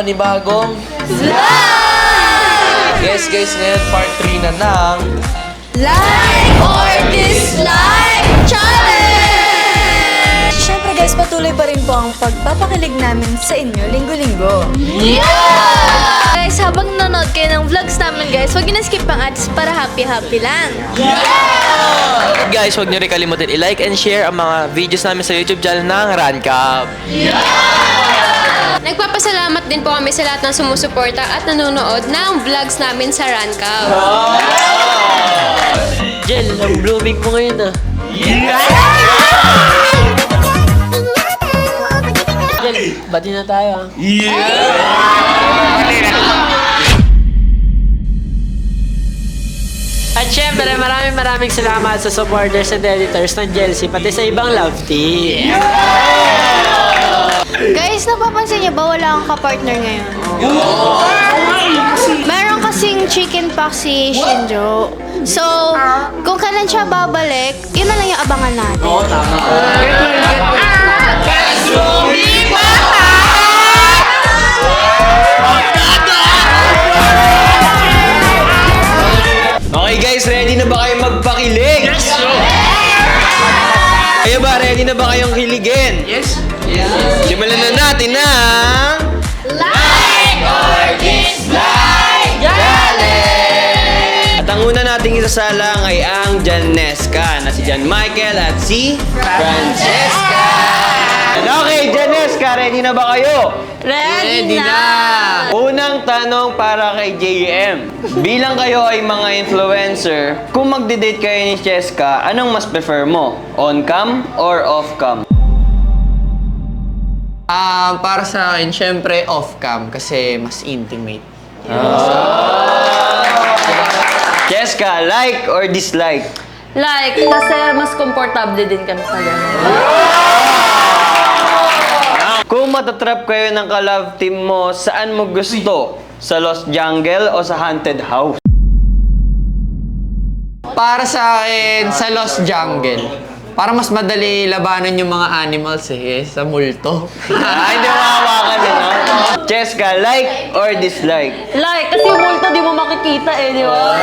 panibagong Like! Yes guys, ngayon part 3 na ng Like or dislike challenge! Siyempre guys, patuloy pa rin po ang pagpapakilig namin sa inyo linggo-linggo. Yeah! Guys, habang nanonood kayo ng vlogs namin guys, huwag nyo na skip ang ads para happy-happy lang. Guys, huwag nyo rin kalimutan i-like and share ang mga videos namin sa YouTube channel ng Rancap. Nagpapasalamat din po kami sa lahat ng sumusuporta at nanonood ng vlogs namin sa Rancap. Jel, ang blooming mo ngayon ah. Jel, bati na tayo ah. At syempre, maraming salamat sa supporters and editors ng Jelsie, pati sa ibang love team. Guys, napapansin niyo ba wala akong kapartner ngayon? Meron kasing chicken pox si Shinjo. So, kung kailan siya babalik, yun na lang yung abangan natin. Oo, tama. Okay guys, ready na ba kayo magpakilig? Yes! Kayo ba, ready na ba kayong hiligin? Yes! Simulan na natin ang... Like or dislike challenge! At ang una nating isasalang ay ang Janesca na si Jan Michael at si Francesca. Okay, Janesca, ready na ba kayo? Ready na! Unang tanong para kay JM. Bilang kayo ay mga influencer, kung magde-date kayo ni Cheska, anong mas prefer mo? On-cam or off-cam? Para sa akin, syempre off-cam kasi mas intimate. Cheska, like or dislike? Like, kasi mas komportable din kami sa ganun. Kung matatrap kayo ng ka-love team mo, saan mo gusto? Sa Lost Jungle o sa Haunted House? Para sa akin, sa Lost Jungle. Para mas madali labanan yung mga animals sa multo. Hindi mo hawakan no? Cheska, like or dislike? Like, kasi yung multo di mo makikita di ba?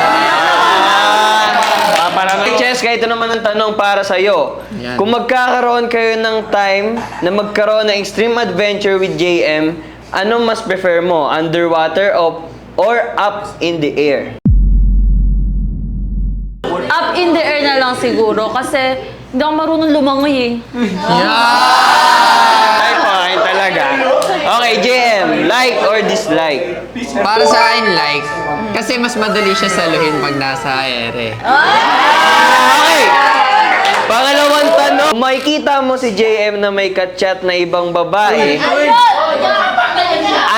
Parang Cheska, ito naman ang tanong para sa'yo. Yan. Kung magkakaroon kayo ng time na magkaroon ng extreme adventure with JM, anong mas prefer mo? Underwater or up in the air? Up in the air na lang siguro kasi hindi ako marunong lumangoy Ay, fine talaga. Okay, JM, like or dislike? Para sa akin, like. Kasi mas madali siya saluhin pag nasa ere. Okay. Pangalawang tanong, kung makikita mo si JM na may ka-chat na ibang babae,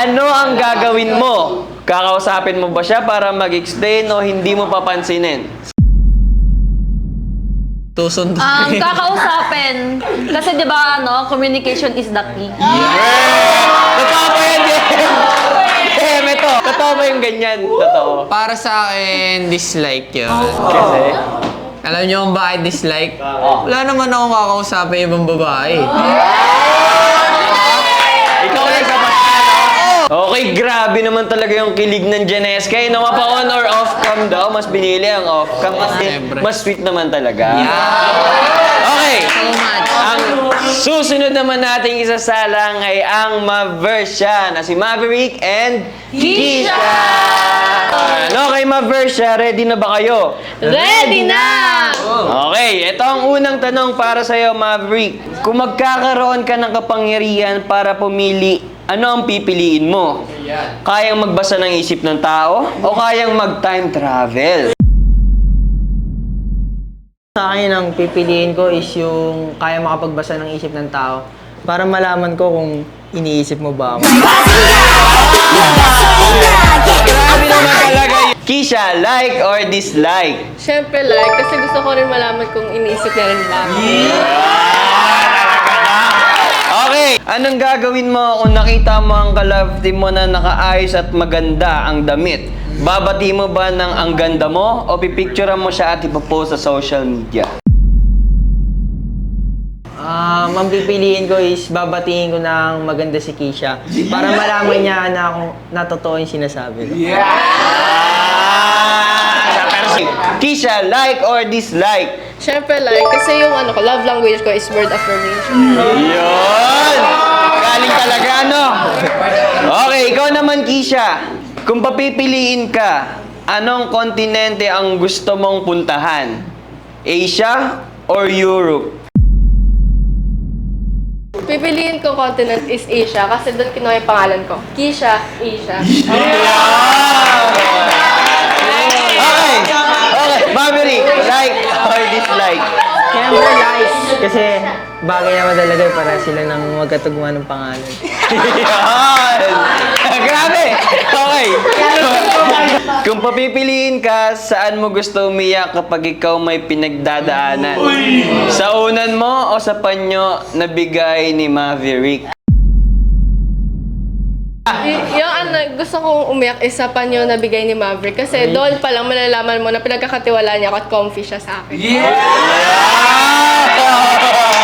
ano ang gagawin mo? Kakausapin mo ba siya para mag-explain o hindi mo papansinin? Tusundo. Kakausapin. Kasi di ba communication is the key. Totoo ba yan, JM? Ito. Totoo ba yung ganyan? Totoo. Para sa akin, dislike yun. Kasi? Alam niyo kung bakit dislike? Wala naman akong kakausapin ibang babae. Ikaw lang sa Okay, grabe naman talaga yung kilig ng Janesca. Pa-on or off-cam daw, mas binili ang off-cam kasi Siyempre. mas sweet naman talaga. Okay, So much. ang susunod naman nating isasalang ay ang Maversia na si Maverick and Keisha. Okay, Maversia, ready na ba kayo? Ready na! Okay, ito ang unang tanong para sa'yo, Maverick. Kung magkakaroon ka ng kapangyarihan para pumili, ano ang pipiliin mo? Kayang magbasa ng isip ng tao o kayang mag-time travel? Sa akin, ang pipiliin ko is yung kaya makapagbasa ng isip ng tao para malaman ko kung iniisip mo ba ako. Grabe naman talaga yun. Keisha, like or dislike? Siyempre like, kasi gusto ko rin malaman kung iniisip niya rin ba ako. Okay, anong gagawin mo kung nakita mo ang ka-love team mo na nakaayos at maganda ang damit? Babati mo ba ng ang ganda mo o pipicturean mo siya at ipopost sa social media? Ang pipiliin ko is babatiin ko ng maganda si Kisha para malaman niya na totoo yung sinasabi ko. Kisha, like or dislike? Siyempre like, kasi yung love language ko is word affirmation. Yun! Galing talaga, no? Okay, ikaw naman, Kisha. Kung papipiliin ka, anong kontinente ang gusto mong puntahan? Asia or Europe? Pipiliin ko continent is Asia kasi doon kinuha yung pangalan ko. Kisha, Asia. Okay! Okay, Maverick, like or dislike? Siyempre like, kasi bagay naman talaga para sila nang magkatugma ng pangalan. Yan! Grabe! Okay. Kung papipiliin ka, saan mo gusto umiyak kapag ikaw may pinagdadaanan? Sa unan mo o sa panyo na bigay ni Maverick? Gusto kong umiyak is sa panyo na bigay ni Maverick kasi doon pa lang malalaman mo na pinagkakatiwalaan niya ako at comfy siya sa akin.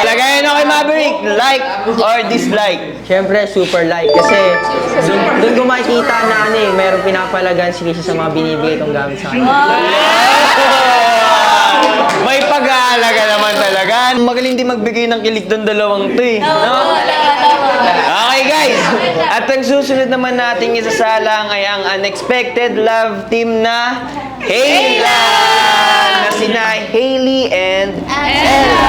Lagayin ako kay Maverick, like or dislike? Siyempre super like kasi doon ko makikita na mayroong pinapalagan si Kisha sa mga binibigay kong gamit sa akin. May pag-aalaga naman talaga. Magaling din magbigay ng kilig doon dalawang to eh. No? Okay guys, at ang susunod naman nating isasalang ay ang unexpected love team na Hayla! Na sina Hailey and Ella!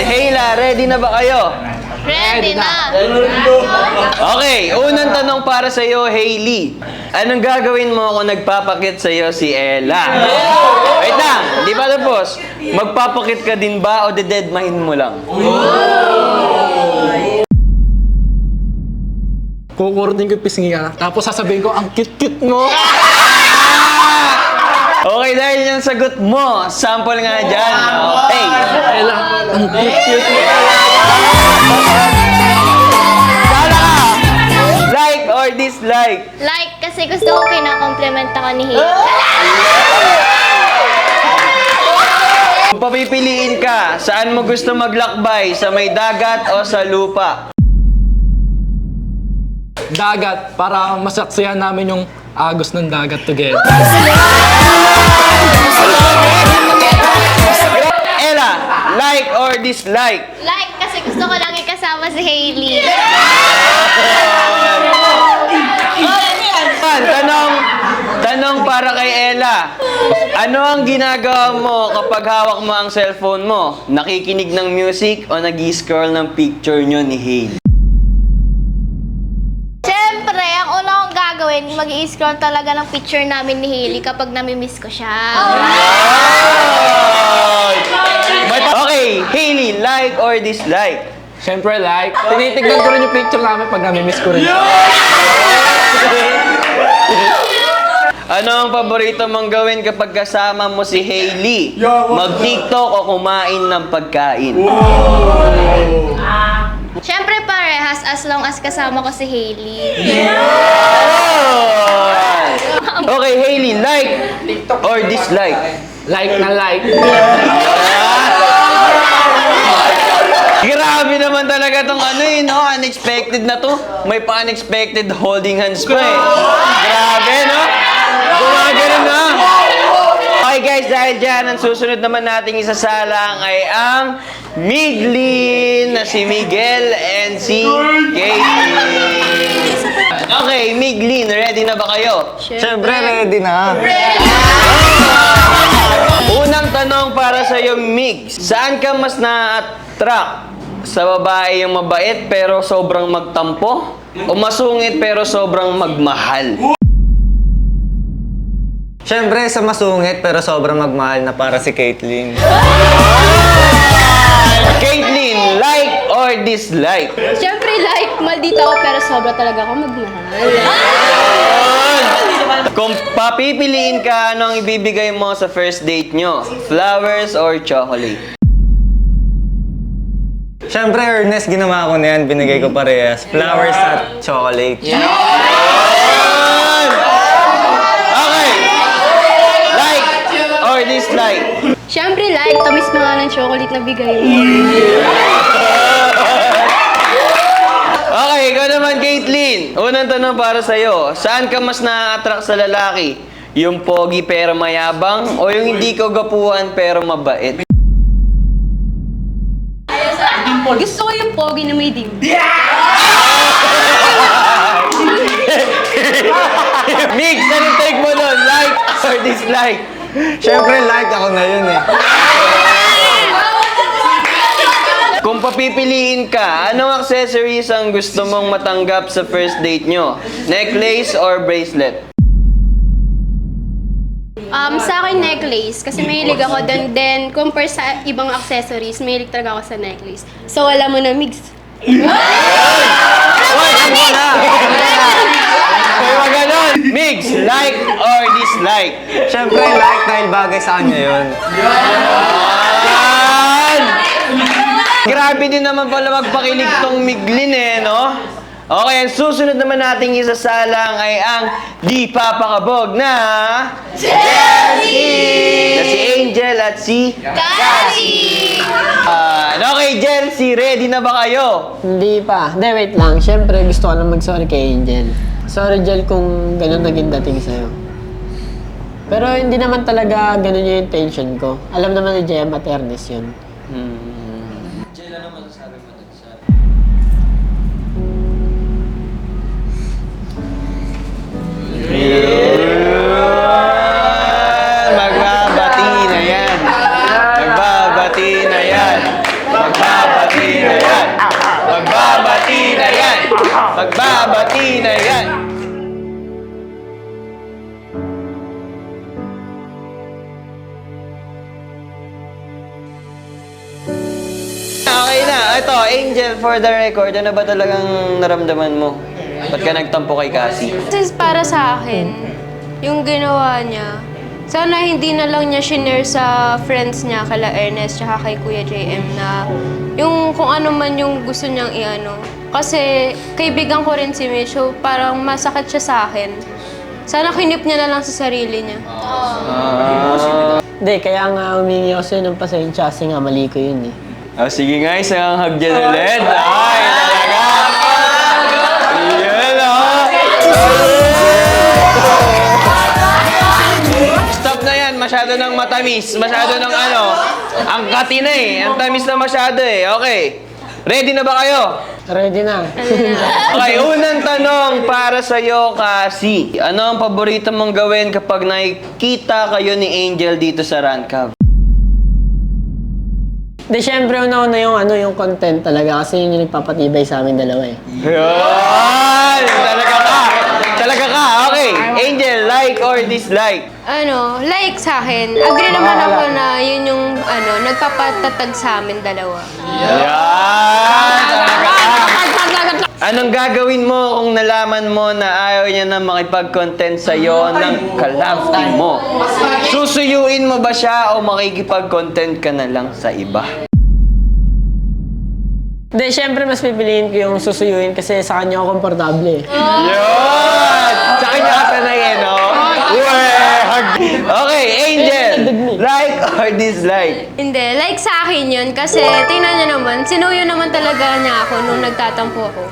Hayla, ready na ba kayo? Ready na! Okay, unang tanong para sa iyo, Hailey. Anong gagawin mo kung nagpapakit sa iyo si Ella? Wait lang, di pa tapos. Magpapakit ka din ba o deadmahin mo lang? Kukurutin ko yung pisngi ka, tapos sasabihin ko, ang cute-cute mo! Okay, dahil yung sagot mo, sample nga dyan. Okay. Ella, ang cute-cute mo! Sana ka! Like or dislike? Like, kasi gusto ko kinakompliment ako ni Hila. Kung papipiliin ka, saan mo gusto maglakbay? Sa may dagat o sa lupa? Dagat, para masaksihan namin yung agos ng dagat together. Ella, like or dislike? Like, kasi gusto ko lang ikasama si Hailey. Tanong para kay Ella. Ano ang ginagawa mo kapag hawak mo ang cellphone mo? Nakikinig ng music o nag-scroll ng picture nyo ni Hailey? Siyempre, ang una kong gagawin, mag-i-scroll talaga ng picture namin ni Hailey kapag nami-miss ko siya. Okay, Hailey, like or dislike? Siyempre, like, tinitignan ko rin yung picture namin pag nami-miss ko rin. Ano ang paborito mong gawin kapag kasama mo si Hailey? Mag-TikTok o kumain ng pagkain? Siyempre, parehas as long as kasama ko si Hailey. Okay, Hailey, like or dislike? Like na like. Grabe naman talaga tong no? Unexpected na to. May pa-unexpected holding hands pa eh. Grabe, no? Gumagano na. Okay guys, dahil dyan, ang susunod naman nating isasalang ay ang Miglin na si Miguel and si Katie. Okay, Miglin, ready na ba kayo? Siyempre, ready na. Unang tanong para sa iyo, Mig. Saan ka mas na-attract? Sa babae yung mabait pero sobrang magtampo? O masungit pero sobrang magmahal? Siyempre, sa masungit pero sobrang magmahal na para si Caitlyn. Caitlyn, like or dislike? Siyempre like, maldita ako pero sobra talaga ako magmahal. Kung papipiliin ka, ano ang ibibigay mo sa first date nyo? Flowers or chocolate? Siyempre, Ernest, ginawa ko na yan. Binigay ko parehas. Flowers at chocolate. Yun! chocolate na bigay mo. Okay, ikaw naman, Caitlyn. Unang tanong para sa'yo. Saan ka mas na-attract sa lalaki? Yung pogi pero mayabang o yung hindi kagapuhan pero mabait? Gusto ko yung pogi na may dim. Mix, anong take mo doon? Like or dislike? Siyempre, like ako na yun eh. Kung papipiliin ka, anong accessories ang gusto mong matanggap sa first date nyo? Necklace or bracelet? Sa akin necklace, kasi mahilig ako doon. Then, compare sa ibang accessories, mahilig talaga ako sa necklace. So, wala mo na, mix. Hoy, ang wala! Hoy, wag ganon! Mix, like or dislike? Siyempre, like dahil bagay sa kanya yun. Yan! Grabe din naman pala magpakilig tong Miglin eh, no? Okay, ang susunod naman nating isasalang ay ang di papakabog na Chelsea! Na si Angel at si Cassie! Okay, Chelsea, ready na ba kayo? Hindi pa. Hindi, wait lang. Siyempre, gusto ko lang mag-sorry kay Angel. Sorry, Angel, kung ganun naging dating sa'yo. Pero hindi naman talaga ganun yung intention ko. Alam naman ni Jem at Ernest yun. Magbabati na yan. Magbabati na yan. Magbabati na yan. Magbabati na yan. Magbabati na yan. Okay na. Ito, Angel, for the record, ano ba talagang naramdaman mo? Ba't ka nagtampo kay Cassie? Kasi para sa akin, yung ginawa niya, sana hindi na lang niya shinare sa friends niya, kala Ernest, tsaka kay Kuya JM na yung kung ano man yung gusto niyang iano. Kasi kaibigan ko rin si Mitch, so parang masakit siya sa akin. Sana kinip niya na lang sa sarili niya. Hindi, kaya nga humingi ako sa'yo ng pasensya kasi nga mali ko yun eh. Sige nga, isang hug dyan ulit. Ay, talaga. Yan, Stop na yan. Masyado ng matamis. Masyado ng ano. Ang kati na eh. Ang tamis na masyado eh. Okay. Ready na ba kayo? Ready na. Okay, unang tanong para sa'yo, Cassie. Ano ang paborito mong gawin kapag nakikita kayo ni Angel dito sa Rancab? Hindi, syempre una yung content talaga kasi yun yung nagpapatibay sa amin dalawa eh. Yan! Talaga ka! Talaga ka! Okay. Angel, like or dislike? Ano, like sa akin, agree naman ako na yun yung nagpapatatag sa amin dalawa. Yan! Talaga ka! Anong gagawin mo kung nalaman mo na ayaw niya na makipag-content sa'yo ng ka-love team mo? Susuyuin mo ba siya o makikipag-content ka na lang sa iba? Hindi, syempre mas pipiliin ko yung susuyuin kasi sa kanya ako komportable eh. Yun! Sa kanya ka sanay eh, no? Okay, Angel! Like or dislike? Hindi, like sa akin yun kasi tingnan niyo naman, sinuyo naman talaga niya ako nung nagtatampo ako.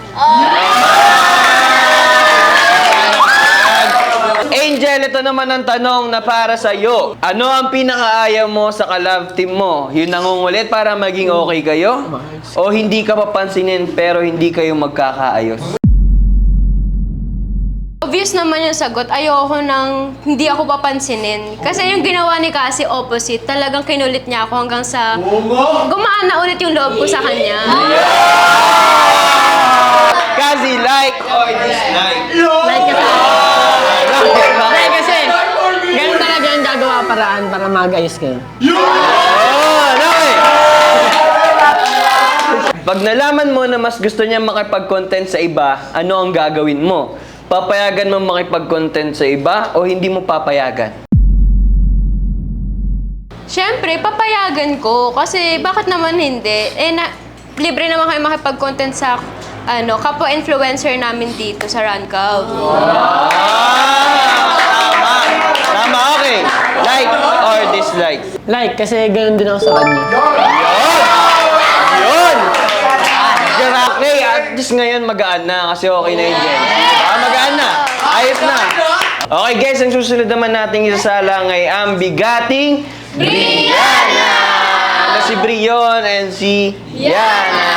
Angel, ito naman ang tanong na para sa'yo. Ano ang pinakaayaw mo sa ka-love team mo? Yung nangungulit para maging okay kayo? O hindi ka papansinin pero hindi kayo magkakaayos? Obvious naman yung sagot, ayoko nang hindi ako papansinin. Kasi yung ginawa ni Cassie opposite, talagang kinulit niya ako hanggang sa gumaan na ulit yung loob ko sa kanya. Cassie, like or dislike? Like kasi ganun talaga yung gagawa paraan para mag-ayos kayo. Okay. Pag nalaman mo na mas gusto niya makipag-content sa iba, ano ang gagawin mo? Papayagan mo makipag-content sa iba o hindi mo papayagan? Siyempre, papayagan ko. Kasi bakit naman hindi? Libre naman kayo makipag-content sa kapwa-influencer namin dito sa Rancab. Tama, okay. Like or dislike? dislike? Like, kasi ganun din ako sa kanya. Yun! Grabe! At least ngayon magaan na kasi okay na yung Jen. Magaan na. Ayos na. Okay guys, ang susunod naman nating isasalang ay ang bigating Brianna! Na si Brion and si Yana.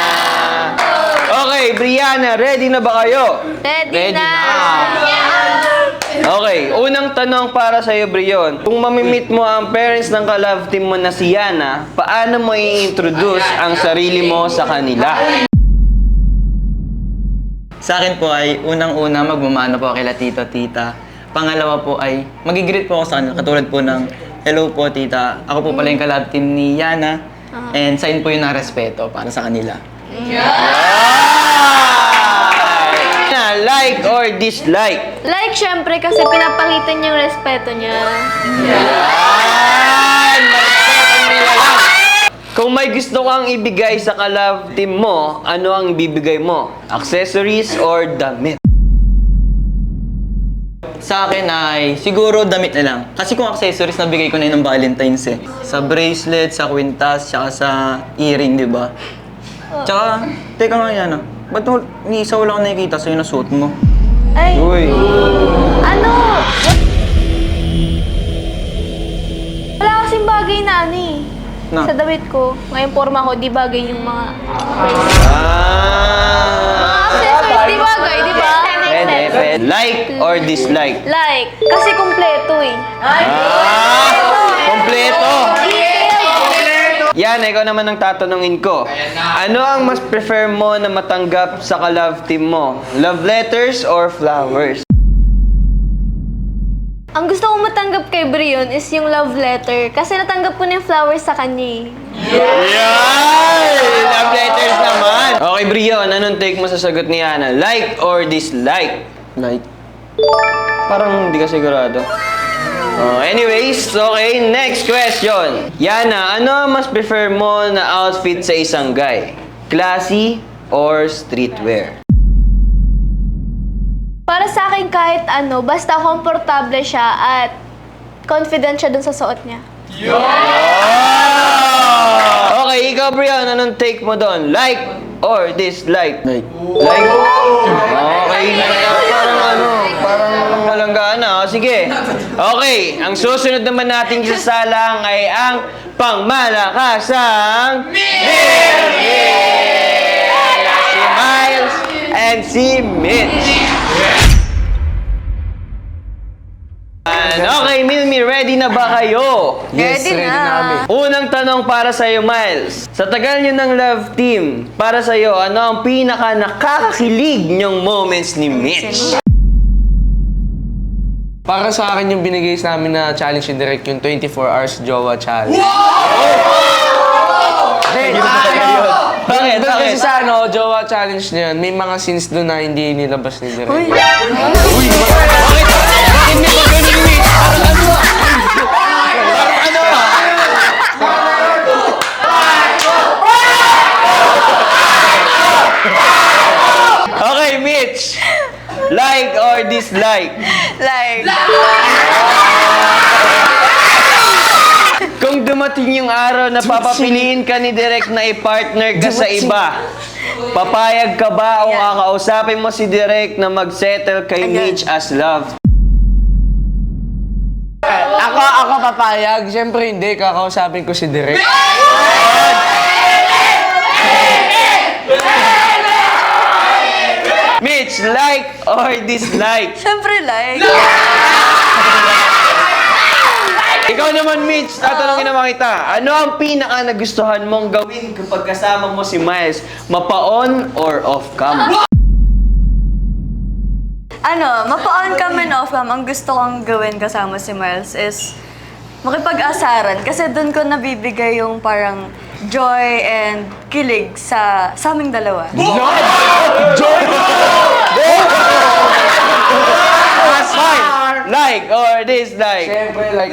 Okay, Brianna, ready na ba kayo? Ready na! Okay, unang tanong para sa'yo, Brion. Kung mamimit mo ang parents ng ka-love team mo na si Yana, paano mo i-introduce ang sarili mo sa kanila? Sa akin po ay unang-una magmamano po kila tito, tita. Pangalawa po ay magigreet po ako sa kanila. Katulad po ng, hello po tita, ako po pala yung ka-love team ni Yana. And sign po yun ng respeto para sa kanila. Like or dislike? Like, syempre, kasi pinapakita niya yung respeto niya. Yan! Marespetan nila lang. Kung may gusto kang ibigay sa ka-love team mo, ano ang bibigay mo? Accessories or damit? Sa akin ay siguro damit na lang. Kasi kung accessories nabigay ko na yun ng Valentine's eh. Sa bracelet, sa kwintas, tsaka sa earring, di ba? Tsaka, teka nga yan ah. Ba't ni isa wala akong nakikita sa'yo na suot mo? Ay, Uy! ano? Wala kasing bagay na ano eh. Na? Sa damit ko. Ngayong forma ko, di bagay yung mga accessories, di bagay, di ba? Pwede. Like or dislike? Like, kasi kumpleto eh. Kompleto! Yan, ikaw naman ang tatanungin ko. Ano ang mas prefer mo na matanggap sa ka-love team mo? Love letters or flowers? Ang gusto kong matanggap kay Brion is yung love letter. Kasi natanggap ko na yung flowers sa kanya eh. Yan! Love letters naman! Okay, Brion, anong take mo sa sagot ni Yana? Like or dislike? Like, Parang hindi ka sigurado. Oh, anyways, okay, next question. Yana, ano ang mas prefer mo na outfit sa isang guy? Classy or streetwear? Para sa akin kahit ano, basta komportable siya at confident siya dun sa suot niya. Okay, ikaw, Brian, anong take mo doon? Like or dislike? like. Like? Okay, parang walang gana. Sige. Okay, ang susunod naman nating isasalang ay ang pangmalakasang si Miles and si Mitch. Okay, Milmi, ready na ba kayo? Ready na. Unang tanong para sa iyo, Miles. Sa tagal niyo ng love team, para sa iyo, ano ang pinaka nakakakilig niyong moments ni Mitch? Para sa akin yung binigay sa amin na challenge ni Direk, yung 24 hours Jowa Challenge. Bakit? Kasi sa Jowa Challenge niyan, may mga scenes doon na hindi nilabas ni Direk. Okay, Mitch. Like or dislike? Like, Kung dumating yung araw na papapiliin ka ni Direk na i-partner ka sa iba, papayag ka ba o kakausapin mo si Direk na mag-settle kay Mitch as love? Ako papayag. Siyempre hindi, kakausapin ko si Direk. Mitch, like or dislike? syempre like. Ikaw naman, Mitch, tatanungin naman kita. Ano ang pinaka nagustuhan mong gawin kapag kasama mo si Miles? Mapa-on or off-cam? Mapa-on cam and off cam, ang gusto kong gawin kasama si Miles is makipag-asaran. Kasi doon ko nabibigay yung parang joy and kilig sa aming dalawa. That's fine. Like or dislike? Siyempre, like...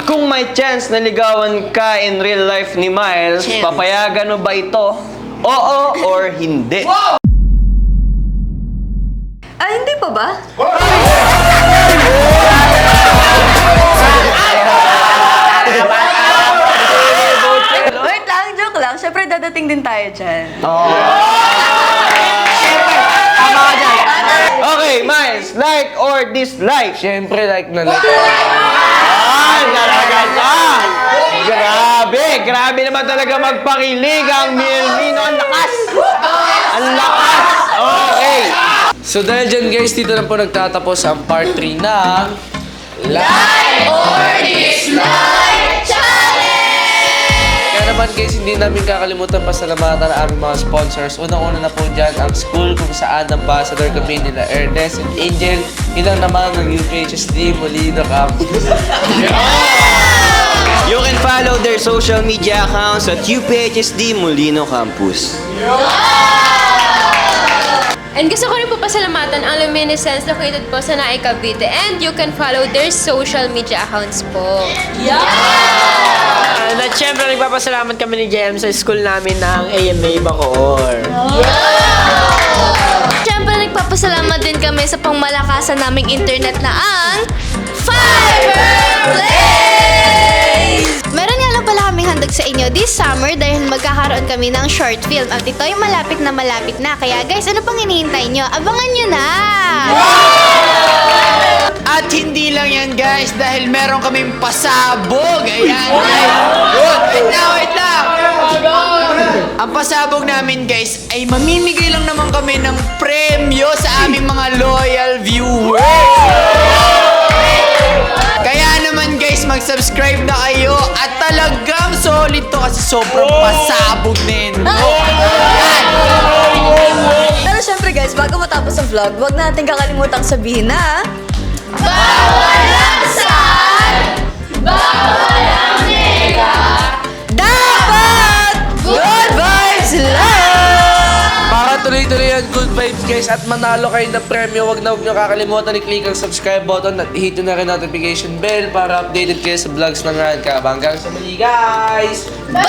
Kung may chance na ligawan ka in real life ni Miles, papayagan mo ba ito? Oo or hindi? Ay, hindi pa ba? dadating din tayo dyan. Tama ka dyan. Okay, Miles, like or dislike? Siyempre, like na like. Ay, talaga ka! Grabe naman talaga magpakilig ang Milmino. Ang lakas! Ang lakas! Okay. So dahil dyan guys, dito na po nagtatapos ang part 3 ng Like or Dislike Challenge! Kaya naman guys, hindi namin kakalimutan pasalamatan ang aming mga sponsors. Unang-una na po dyan ang school kung saan ambassador kami nila Ernest and Angel. Ilang naman ng UPHSD Molino Campus. You can follow their social media accounts at UPHSD Molino Campus. And gusto ko rin po pasalamatan ang Luminescence located po sa Naik, Cavite. And you can follow their social media accounts po. And at syempre, nagpapasalamat kami ni JM sa school namin ng AMA Bacoor. Siyempre, nagpapasalamat din kami sa pangmalakasan naming internet na ang Fiberplace! Meron nga lang pala kaming handog sa inyo this summer dahil magkakaroon kami ng short film at ito'y malapit na. Kaya guys, ano pang hinihintay nyo? Abangan nyo na! At hindi lang yan guys, dahil meron kaming pasabog. Ayan. Wait lang. Ang pasabog namin guys, ay mamimigay lang naman kami ng premyo sa aming mga loyal viewers. Kaya naman guys, mag-subscribe na kayo at talagang solid to kasi sobrang pasabog nito. Pero syempre guys, bago matapos ang vlog, huwag natin kakalimutang sabihin na... Bawal ang sad! Bawal ang nega! Dapat good vibes lang! Para tuloy-tuloy ang good vibes guys at manalo kayo na premyo, huwag nyo kakalimutan i-click ang subscribe button at i-hit na rin notification bell para updated kayo sa vlogs ng Ranka. Hanggang sa muli guys! Bye!